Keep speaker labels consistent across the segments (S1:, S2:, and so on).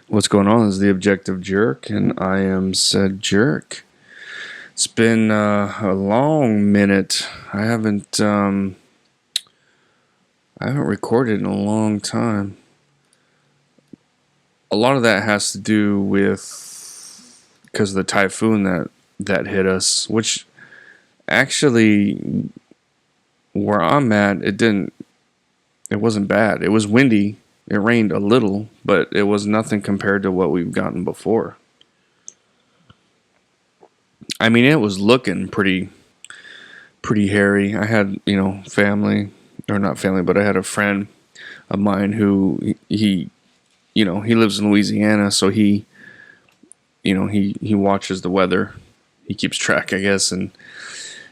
S1: What's going on is the objective jerk, and I am said jerk. It's been a long minute. I haven't recorded in a long time. A lot of that has to do with because of the typhoon that hit us, which actually where I'm at, it wasn't bad. It was windy. It rained a little, but it was nothing compared to what we've gotten before. I mean, it was looking pretty hairy. I had, family, or not family, but I had a friend of mine who he lives in Louisiana, so he watches the weather. He keeps track, I guess, and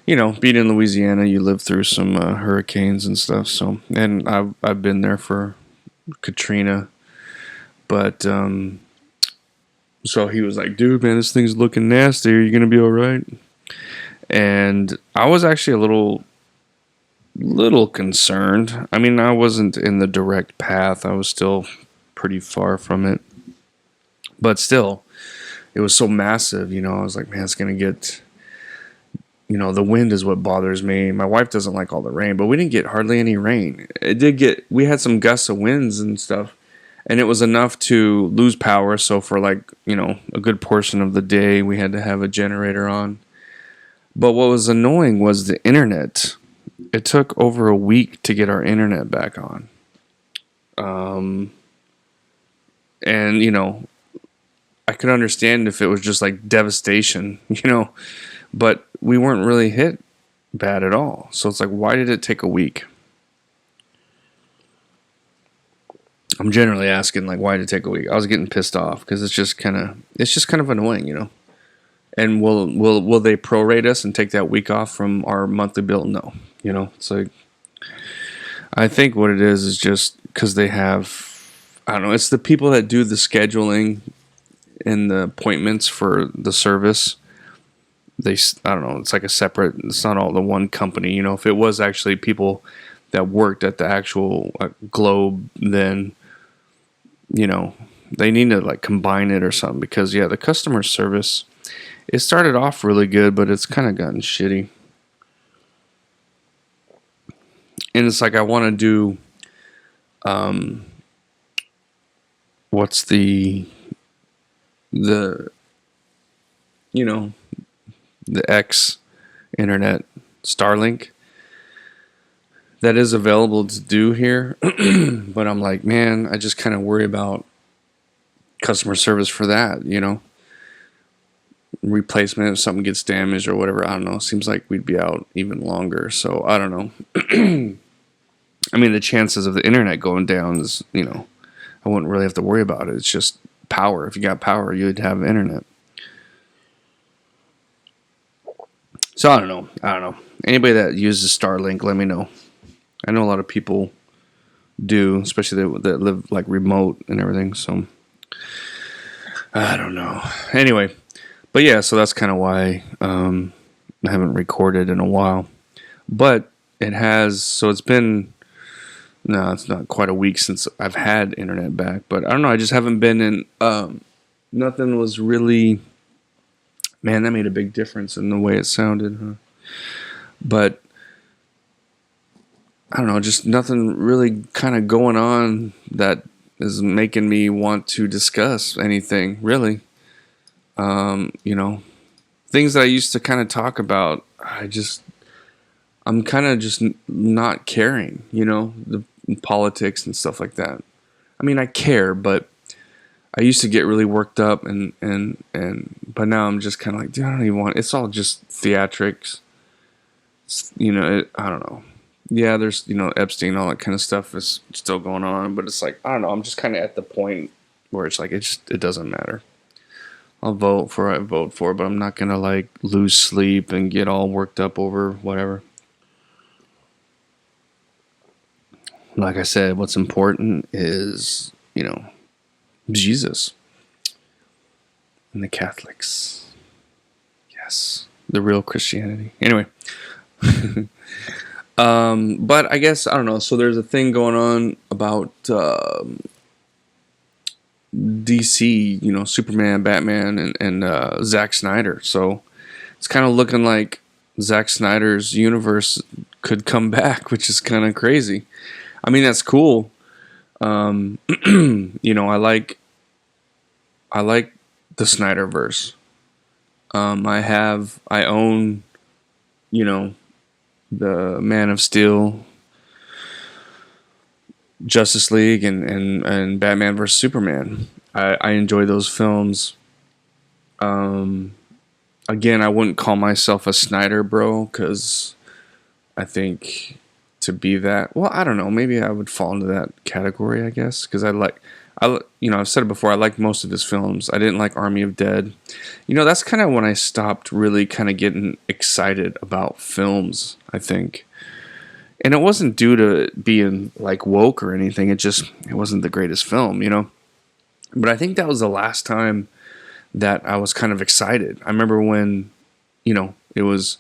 S1: being in Louisiana, you live through some hurricanes and stuff. So, and I've been there for Katrina, but so he was like, "Dude, man, this thing's looking nasty. Are you gonna be all right?" And I was actually a little concerned. I mean, I wasn't in the direct path. I was still pretty far from it, but still, it was so massive. I was like, "Man, it's gonna get." The wind is what bothers me. My wife doesn't like all the rain, but we didn't get hardly any rain. We had some gusts of winds and stuff, and it was enough to lose power. So for a good portion of the day, we had to have a generator on. But what was annoying was the internet. It took over a week to get our internet back on. And I could understand if it was just like devastation, but we weren't really hit bad at all. So it's like, why did it take a week? I'm generally asking, like, why did it take a week? I was getting pissed off because it's just kind of annoying. And will they prorate us and take that week off from our monthly bill? No. It's like, I think what it is just because they have, I don't know, it's the people that do the scheduling and the appointments for the service. I don't know, it's like it's not all the one company. If it was actually people that worked at the actual Globe, then, they need to like combine it or something because, yeah, the customer service, it started off really good, but it's kind of gotten shitty. And it's like I want to do, what's the X internet, Starlink, that is available to do here. But I'm like, man, I just kind of worry about customer service for that, replacement if something gets damaged or whatever. I don't know. Seems like we'd be out even longer. So I don't know. I mean, the chances of the internet going down is, I wouldn't really have to worry about it. It's just power. If you got power, you'd have internet. So I don't know. Anybody that uses Starlink, let me know. I know a lot of people do, especially that live like remote and everything. So I don't know. Anyway, but yeah, so that's kind of why I haven't recorded in a while. But it has. So it's been. No, it's not quite a week since I've had internet back. But I don't know. I just haven't been in. Nothing was really. Man, that made a big difference in the way it sounded. Huh? But I don't know, just nothing really kind of going on that is making me want to discuss anything, really. Things that I used to kind of talk about, I'm kind of just not caring, the politics and stuff like that. I mean, I care, but I used to get really worked up but now I'm just kind of like, dude, I don't even want, it's all just theatrics. I don't know. Yeah, there's, Epstein, all that kind of stuff is still going on, but it's like, I don't know, I'm just kind of at the point where it's like, it doesn't matter. I'll vote for what I vote for, but I'm not going to like lose sleep and get all worked up over whatever. Like I said, what's important is, Jesus and the Catholics. Yes, the real Christianity. Anyway. But I guess, I don't know. So there's a thing going on about DC, Superman, Batman, and Zack Snyder. So it's kind of looking like Zack Snyder's universe could come back, which is kind of crazy. I mean, that's cool. I like the Snyderverse. I own, the Man of Steel, Justice League, and Batman vs Superman. I enjoy those films. Again, I wouldn't call myself a Snyder bro, because I think to be that, well, I don't know, maybe I would fall into that category, I guess, because I've said it before, I like most of his films. I didn't like Army of Dead. That's kind of when I stopped really kind of getting excited about films, I think. And it wasn't due to being like woke or anything. It wasn't the greatest film, But I think that was the last time that I was kind of excited. I remember when, it was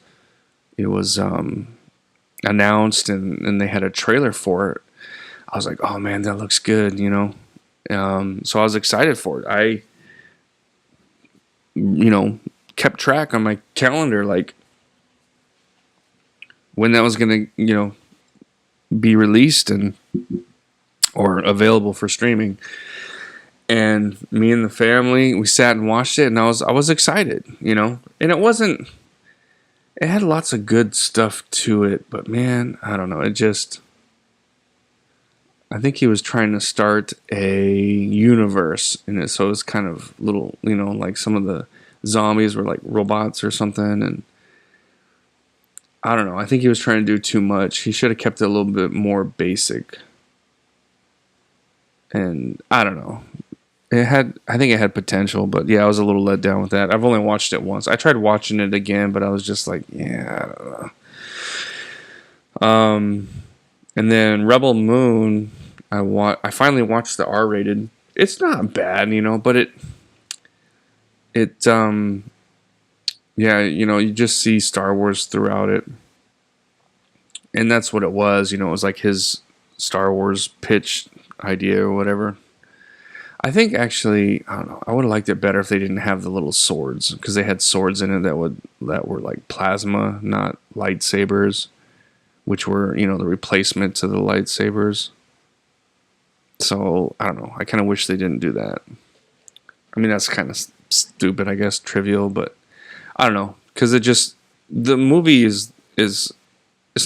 S1: announced and they had a trailer for it. I was like, oh man, that looks good, So I was excited for it. I, kept track on my calendar, like when that was going to, be released or available for streaming. And me and the family, we sat and watched it, and I was excited, And it had lots of good stuff to it, but man, I don't know. I think he was trying to start a universe in it, so it was kind of little, like some of the zombies were like robots or something, and I don't know. I think he was trying to do too much. He should have kept it a little bit more basic. And I don't know. I think it had potential, but yeah, I was a little let down with that. I've only watched it once. I tried watching it again, but I was just like, yeah, I don't know. And then Rebel Moon, I finally watched the R-rated. It's not bad, but yeah, you just see Star Wars throughout it. And that's what it was, it was like his Star Wars pitch idea or whatever. I think actually, I don't know, I would have liked it better if they didn't have the little swords, because they had swords in it that were like plasma, not lightsabers, which were, the replacement to the lightsabers. So, I don't know. I kind of wish they didn't do that. I mean, that's kind of stupid, I guess, trivial, but I don't know, because the movie is it's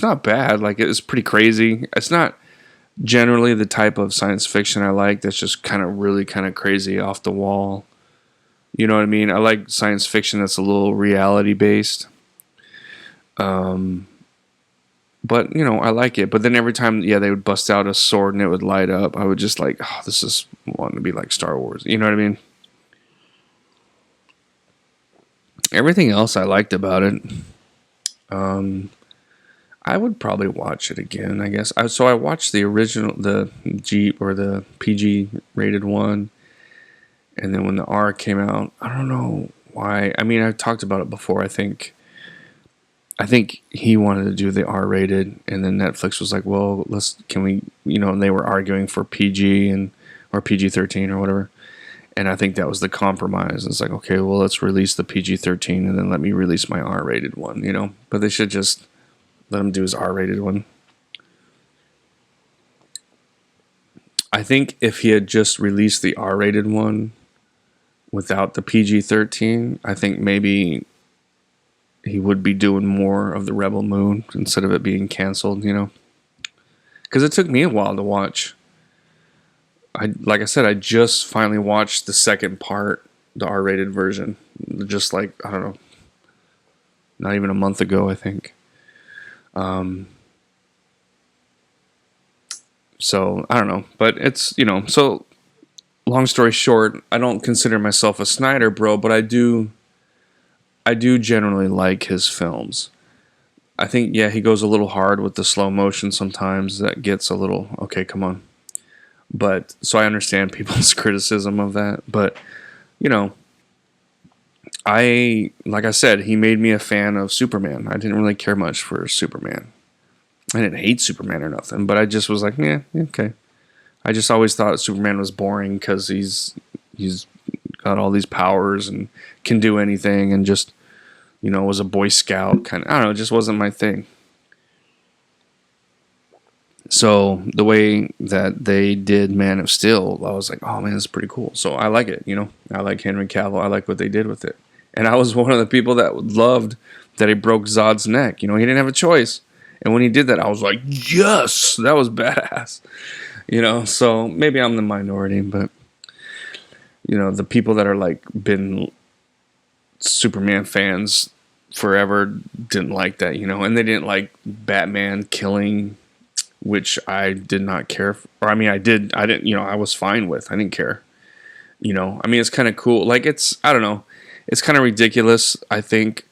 S1: not bad. Like, it's pretty crazy. It's not generally the type of science fiction I like. That's just kind of really kind of crazy off the wall. You know what I mean? I like science fiction that's a little reality based. But I like it. But then every time, they would bust out a sword and it would light up, I would just like, oh, this is wanting to be like Star Wars. You know what I mean? Everything else I liked about it. I would probably watch it again, I guess. So I watched the original, the G or the PG rated one, and then when the R came out, I don't know why. I mean, I've talked about it before. I think he wanted to do the R rated, and then Netflix was like, well, can we, and they were arguing for PG or PG-13 or whatever. And I think that was the compromise. It's like, okay, well, let's release the PG-13 and then let me release my R rated one, But they should just let him do his R-rated one. I think if he had just released the R-rated one without the PG-13, I think maybe he would be doing more of the Rebel Moon instead of it being canceled, Because it took me a while to watch. Like I said, I just finally watched the second part, the R-rated version, just like, I don't know, not even a month ago, I think. So I don't know, but it's, so long story short, I don't consider myself a Snyder bro, but I do generally like his films. I think, he goes a little hard with the slow motion sometimes. That gets a little, okay, come on. But, so I understand people's criticism of that, but, like I said, he made me a fan of Superman. I didn't really care much for Superman. I didn't hate Superman or nothing, but I just was like, yeah, okay. I just always thought Superman was boring because he's, he's got all these powers and can do anything, and just, you know, was a Boy Scout kind of. I don't know, it just wasn't my thing. So the way that they did Man of Steel, I was like, oh man, it's pretty cool. So I like it, you know. I like Henry Cavill. I like what they did with it. And I was one of the people that loved that he broke Zod's neck. You know, he didn't have a choice. And when he did that, I was like, yes, that was badass. You know, so maybe I'm the minority, but, you know, the people that are like been Superman fans forever didn't like that, you know, and they didn't like Batman killing, which I did not care for. Or I mean, I didn't, you know, I was fine with. I didn't care. You know, I mean, it's kind of cool. Like, it's, I don't know, it's kind of ridiculous. I think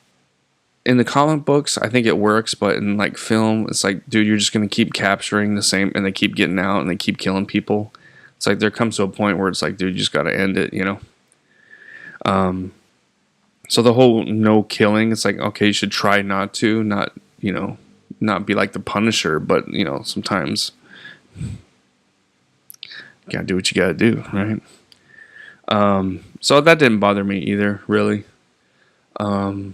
S1: in the comic books, I think it works, but in like film, it's like, dude, you're just going to keep capturing the same, and they keep getting out and they keep killing people. It's like there comes to a point where it's like, dude, you just got to end it, you know? So the whole no killing, it's like, okay, you should try not to, not, you know, not be like the Punisher, but, you know, sometimes you gotta do what you gotta do, right? So that didn't bother me either, really. And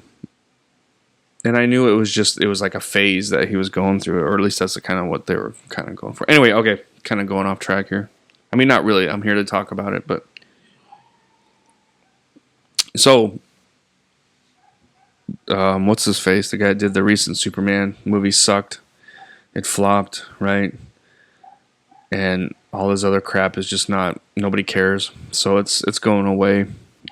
S1: I knew it was like a phase that he was going through, or at least that's the kind of what they were kind of going for. Anyway, okay, kind of going off track here. I mean, not really. I'm here to talk about it, but so what's his face? The guy that did the recent Superman movie sucked. It flopped, right? And all this other crap is just not, nobody cares. So it's going away.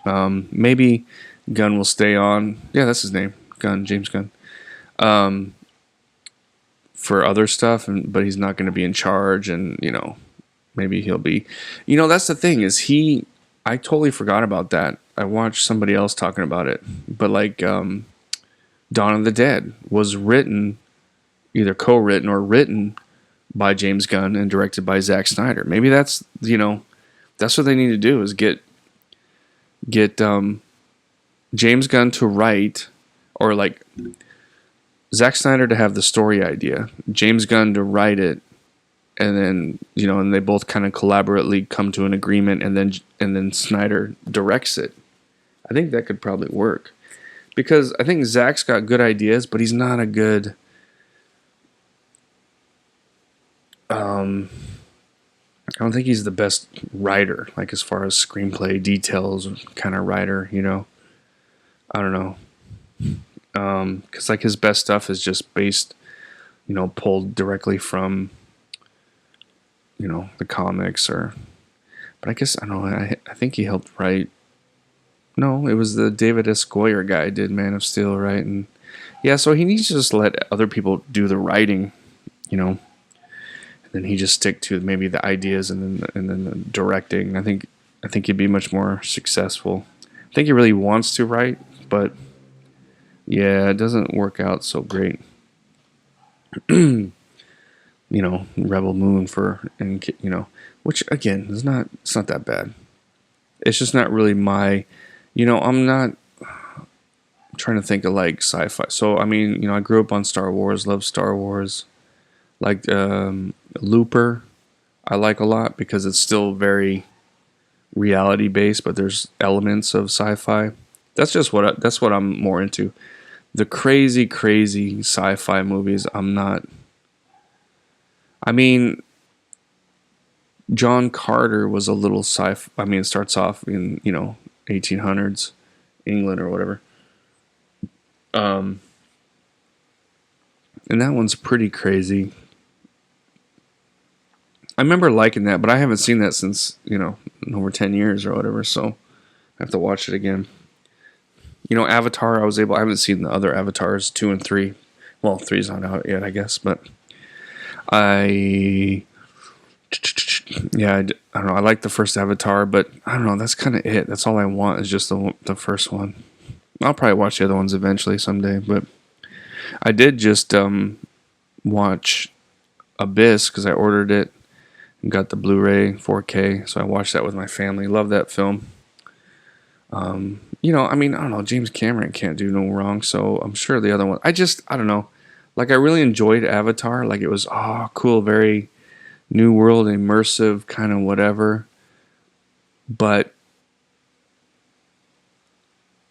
S1: Maybe Gunn will stay on. Yeah, that's his name. Gunn, James Gunn. For other stuff, but he's not going to be in charge, and, you know, maybe he'll be, you know, that's the thing is I totally forgot about that. I watched somebody else talking about it, but like, Dawn of the Dead was written, either co-written or written by James Gunn and directed by Zack Snyder. Maybe that's, you know, that's what they need to do, is get James Gunn to write, or like Zack Snyder to have the story idea, James Gunn to write it, and then, you know, and they both kind of collaboratively come to an agreement, and then Snyder directs it. I think that could probably work, because I think Zack's got good ideas, but he's not a good I don't think he's the best writer, like as far as screenplay details kind of writer, you know. I don't know. Because like his best stuff is just based, you know, pulled directly from, you know, the comics, or, but I guess, I don't know, I think he helped write, no, it was the David S. Goyer guy did Man of Steel, right? And yeah, so he needs to just let other people do the writing, you know, and then he just stick to maybe the ideas, and then the directing. I think he'd be much more successful. I think he really wants to write, but yeah, it doesn't work out so great. You know, Rebel Moon and you know, which again is it's not that bad. It's just not really my, you know, I'm not trying to think of like sci-fi. So I mean, you know, I grew up on Star Wars, love Star Wars. Like Looper, I like a lot because it's still very reality based, but there's elements of sci-fi. That's what I'm more into. The crazy sci-fi movies, I'm not. I mean, John Carter was a little sci-fi. I mean, it starts off in, you know, 1800s England or whatever. And that one's pretty crazy. I remember liking that, but I haven't seen that since, you know, over 10 years or whatever, so I have to watch it again. You know, Avatar, I haven't seen the other Avatars, 2 and 3. Well, 3's not out yet, I guess, but I don't know, I like the first Avatar, but I don't know, that's kind of it. That's all I want, is just the first one. I'll probably watch the other ones eventually someday, but I did just watch Abyss, because I ordered it and got the Blu-ray 4K, so I watched that with my family. Love that film. You know, I mean, I don't know, James Cameron can't do no wrong, so I'm sure the other one, I don't know. Like, I really enjoyed Avatar. Like, it was, cool, very new world, immersive, kind of whatever. But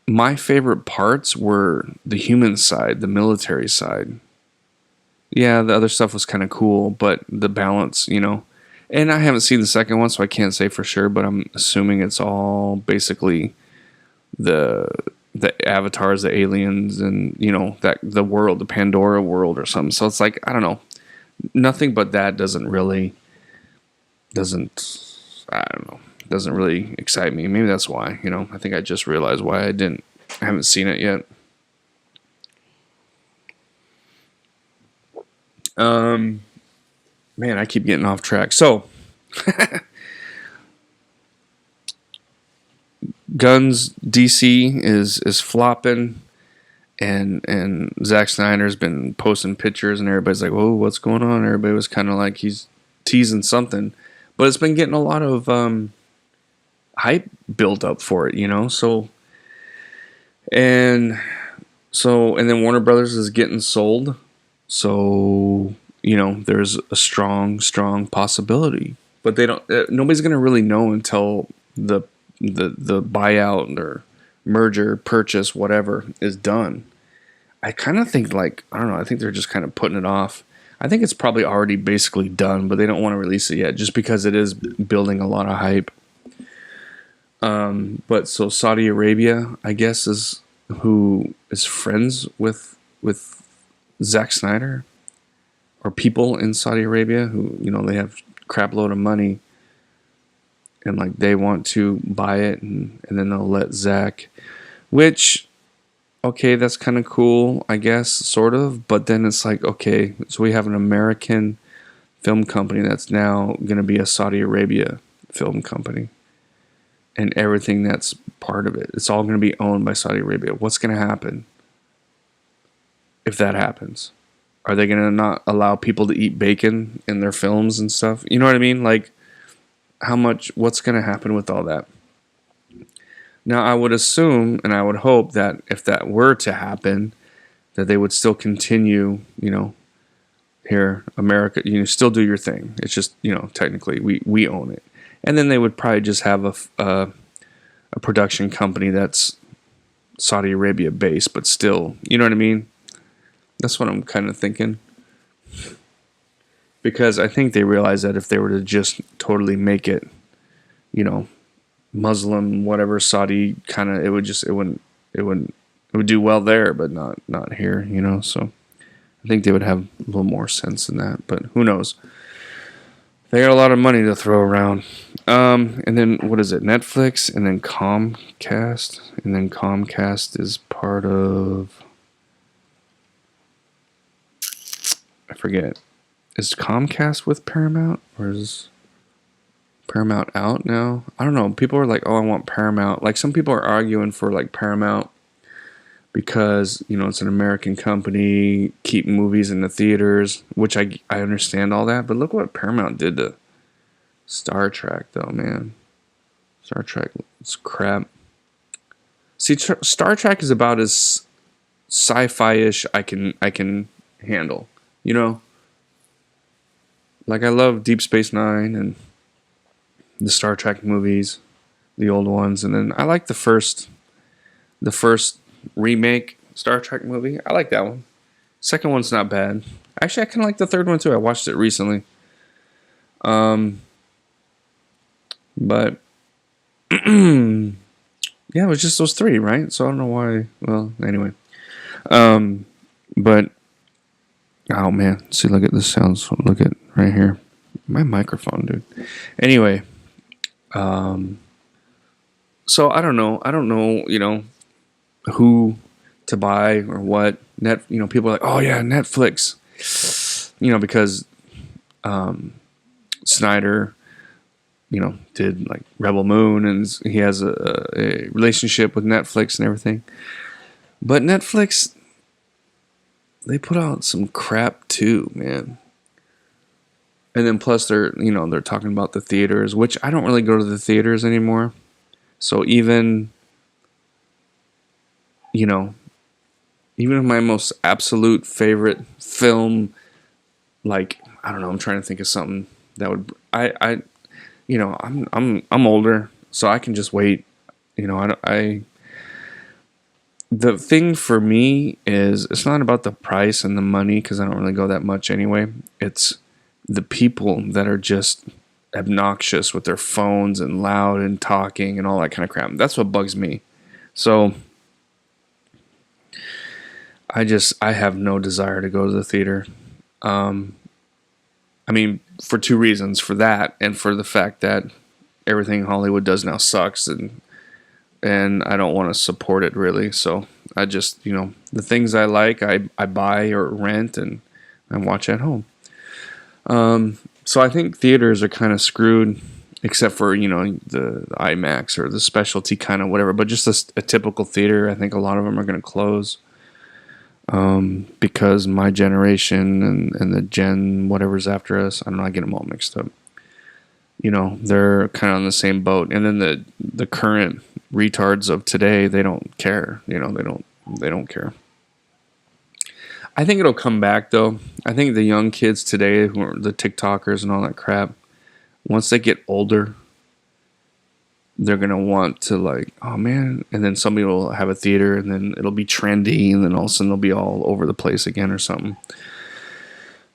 S1: my favorite parts were the human side, the military side. Yeah, the other stuff was kind of cool, but the balance, you know. And I haven't seen the second one, so I can't say for sure, but I'm assuming it's all basically the the avatars, the aliens, and you know that the world, the Pandora world, or something. So it's like I don't know, nothing but that doesn't I don't know doesn't really excite me. Maybe that's why. You know, I think I just realized why I haven't seen it yet. Man, I keep getting off track. So, Gunn's DC is flopping, and Zack Snyder's been posting pictures, and everybody's like, "Whoa, what's going on?" Everybody was kind of like he's teasing something, but it's been getting a lot of hype built up for it, you know. And and then Warner Brothers is getting sold, so you know there's a strong possibility, but they don't. Nobody's gonna really know until the buyout or merger, purchase, whatever is done. I kind of think like I don't know. I think they're just kind of putting it off. I think it's probably already basically done, but they don't want to release it yet, just because it is building a lot of hype. But so Saudi Arabia, I guess, is who is friends with Zack Snyder, or people in Saudi Arabia who you know they have crap load of money, and like they want to buy it, and then they'll let Zack, which okay, that's kind of cool, I guess, sort of. But then it's like, okay, so we have an American film company that's now going to be a Saudi Arabia film company. And everything that's part of it. It's all going to be owned by Saudi Arabia. What's going to happen if that happens? Are they going to not allow people to eat bacon in their films and stuff? You know what I mean? Like, what's going to happen with all that? Now, I would assume and I would hope that if that were to happen, that they would still continue, you know, here, America, you know, still do your thing. It's just, you know, technically we own it. And then they would probably just have a production company that's Saudi Arabia based, but still, you know what I mean? That's what I'm kind of thinking. Because I think they realize that if they were to just totally make it, you know, Muslim, whatever, Saudi kind of, it would do well there, but not here, you know? So I think they would have a little more sense than that, but who knows? They got a lot of money to throw around. And then, what is it? Netflix, and then Comcast. And then Comcast is part of... I forget. Is Comcast with Paramount? Or is Paramount out now? I don't know. People are like, oh, I want Paramount. Like, some people are arguing for, like, Paramount because, you know, it's an American company, keep movies in the theaters, which I understand all that, but look what Paramount did to Star Trek, though, man. Star Trek, it's crap. See, Star Trek is about as sci-fi-ish I can handle, you know? Like, I love Deep Space Nine and the Star Trek movies, the old ones, and then I like the first remake Star Trek movie. I like that one. Second one's not bad. Actually, I kind of like the third one too. I watched it recently. But yeah, it was just those three, right? So I don't know why. Well, anyway. But oh man, see, look at this sounds. Look at right here, my microphone, dude. Anyway, so I don't know. You know, who to buy or what. You know, people are like, oh yeah, Netflix. You know, because Snyder, you know, did like Rebel Moon, and he has a relationship with Netflix and everything. But Netflix, they put out some crap too, man. And then plus they're talking about the theaters, which I don't really go to the theaters anymore. So even, you know, even my most absolute favorite film, like, I don't know, I'm trying to think of something that would, you know, I'm older, so I can just wait. You know, the thing for me is it's not about the price and the money, because I don't really go that much anyway. It's the people that are just obnoxious with their phones and loud and talking and all that kind of crap. That's what bugs me. So I have no desire to go to the theater. I mean, for two reasons: for that, and for the fact that everything Hollywood does now sucks, and I don't want to support it really. So I just, the things I like, I buy or rent and watch at home. So I think theaters are kind of screwed, except for, the IMAX or the specialty kind of whatever. But just a typical theater, I think a lot of them are going to close. Because my generation and the gen whatever's after us, I don't know, I get them all mixed up. They're kind of on the same boat. And then the current retards of today, they don't care. They don't care. I think it'll come back though. I think the young kids today, who are the TikTokers and all that crap, once they get older, they're going to want to like, oh man, and then somebody will have a theater and then it'll be trendy and then all of a sudden they'll be all over the place again or something.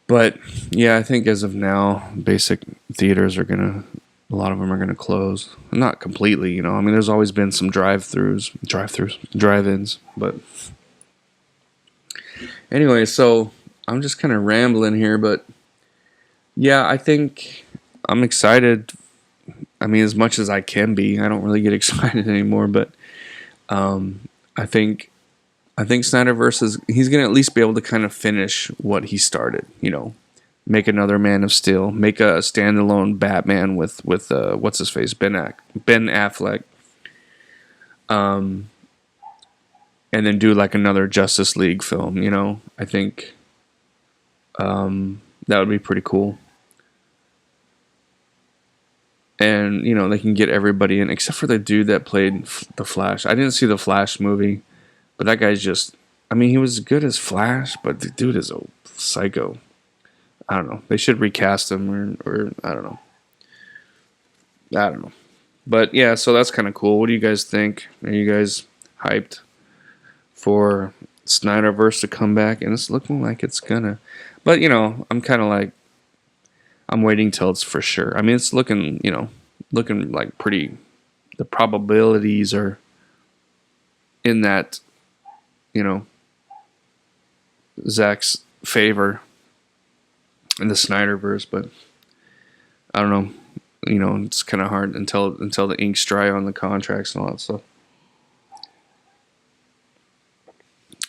S1: But yeah, I think as of now, basic theaters a lot of them are going to close. Not completely, I mean, there's always been some drive-ins, but anyway, so I'm just kind of rambling here, but yeah, I think I'm excited. I mean, as much as I can be. I don't really get excited anymore, but I think Snyderverse he's going to at least be able to kind of finish what he started, make another Man of Steel, make a standalone Batman with what's his face, Ben Affleck, and then do like another Justice League film, I think that would be pretty cool. And, they can get everybody in, except for the dude that played the Flash. I didn't see the Flash movie, but that guy's just, I mean, he was good as Flash, but the dude is a psycho. I don't know. They should recast him or I don't know. But yeah, so that's kind of cool. What do you guys think? Are you guys hyped for Snyderverse to come back? And it's looking like it's gonna. But, I'm kind of like, I'm waiting till it's for sure. I mean, it's looking like pretty, the probabilities are in that, Zack's favor in the Snyderverse, but I don't know. It's kind of hard until the ink's dry on the contracts and all that stuff.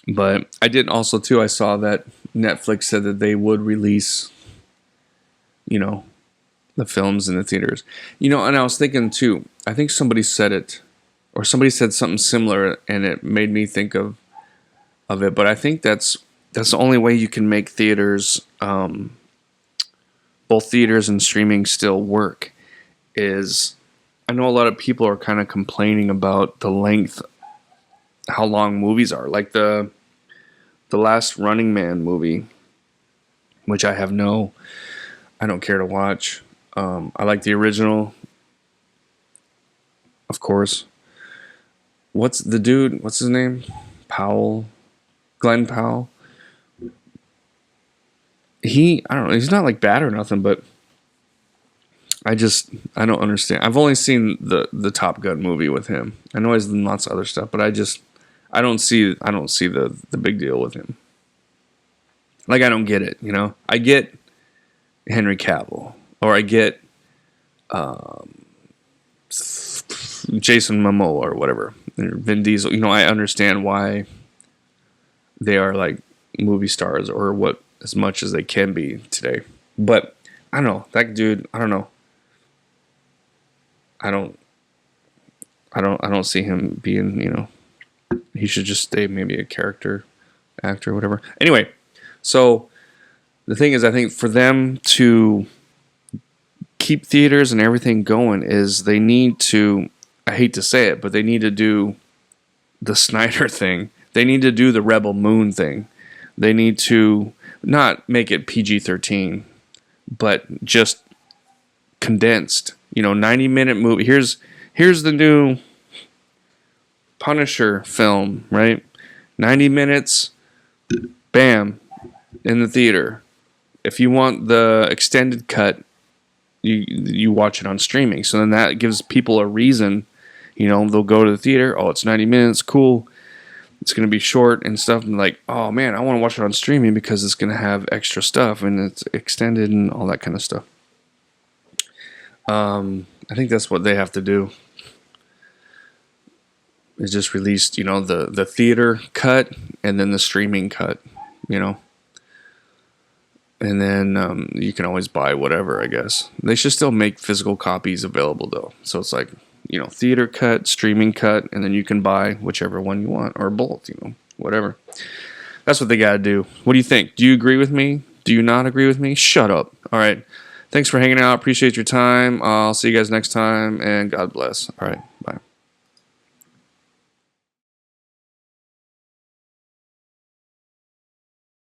S1: But I did also too. I saw that Netflix said that they would release, the films in the theaters. And I was thinking too. I think somebody said it, or somebody said something similar, and it made me think of it. But I think that's the only way you can make theaters, both theaters and streaming, still work. Is I know a lot of people are kind of complaining about the length, how long movies are. Like the last Running Man movie, which I don't care to watch. I like the original, of course. What's his name? Glenn Powell. I don't know, he's not like bad or nothing, but I don't understand. I've only seen the Top Gun movie with him. I know he's done lots of other stuff, but I don't see the big deal with him. Like, I don't get it, I get Henry Cavill, or I get Jason Momoa or whatever, or Vin Diesel. I understand why they are like movie stars, or what, as much as they can be today. But I don't know, that dude. I don't know. I don't see him being. He should just stay maybe a character actor or whatever. Anyway, so the thing is, I think for them to keep theaters and everything going is they need to, I hate to say it, but they need to do the Snyder thing. They need to do the Rebel Moon thing. They need to not make it PG-13, but just condensed. 90-minute movie. Here's the new Punisher film, right? 90 minutes, bam, in the theater. If you want the extended cut, you watch it on streaming. So then that gives people a reason. You know, they'll go to the theater. Oh, it's 90 minutes. Cool. It's going to be short and stuff. And like, oh man, I want to watch it on streaming because it's going to have extra stuff and it's extended and all that kind of stuff. I think that's what they have to do. Is just released, you know, the theater cut and then the streaming cut, you know. And then you can always buy whatever, I guess. They should still make physical copies available, though. So it's like, you know, theater cut, streaming cut, and then you can buy whichever one you want, or both, you know, whatever. That's what they got to do. What do you think? Do you agree with me? Do you not agree with me? Shut up. All right. Thanks for hanging out. Appreciate your time. I'll see you guys next time, and God bless. All right.